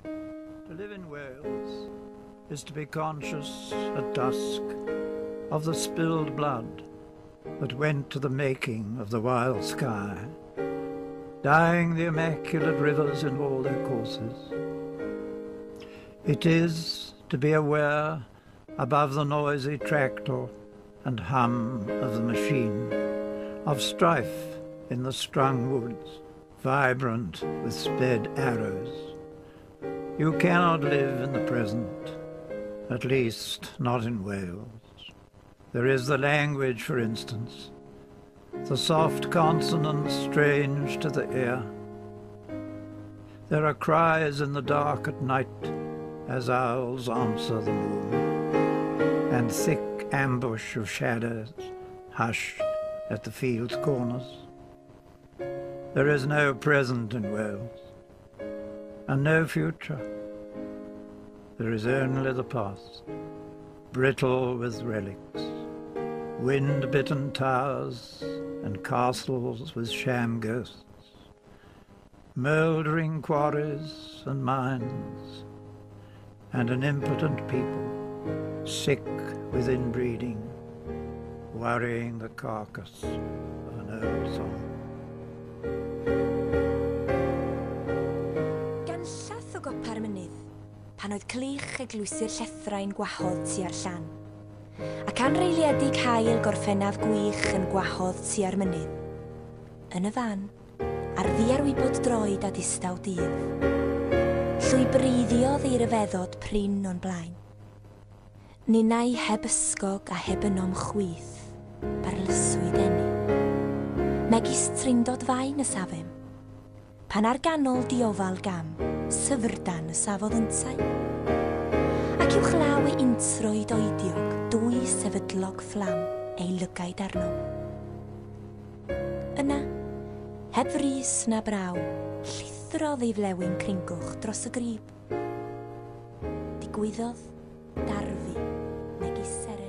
To live in Wales is to be conscious at dusk of the spilled blood that went to the making of the wild sky, dyeing the immaculate rivers in all their courses. It is to be aware, above the noisy tractor and hum of the machine, of strife in the strung woods, vibrant with sped arrows. You cannot live in the present, at least not in Wales. There is the language, for instance, the soft consonants strange to the ear. There are cries in the dark at night as owls answer the moon, and thick ambush of shadows hushed at the field's corners. There is no present in Wales, and no future. There is only the past, brittle with relics, wind-bitten towers and castles with sham ghosts, mouldering quarries and mines, and an impotent people, sick with inbreeding, worrying the carcass of an old song. Gan llath o gopar mynydd, pan oedd clich eglwysu'r llethrain gwahodd tua'r llan, ac anreiliedig haul gorffennaf gwych yn gwahodd tua'r mynydd. Yn y fan, ar ddiar wybod droed a distaw dydd, llwybreuddiodd ei ryfeddod prin o'n blaen. Ninnau heb ysgog a heb ynom chwyth, barlyswyd enni. Megis trindod fain y safem, pan ar ganol diofal gam, syfrdan y safodd yntau. Ac i'w chlaw ei introed oediog, dwy sefydlog fflam ei lygaid arno. Yna, heb frys na braw, llithrodd ei flewyn cringwch dros y grib. Digwyddodd darfu megis Cerddi.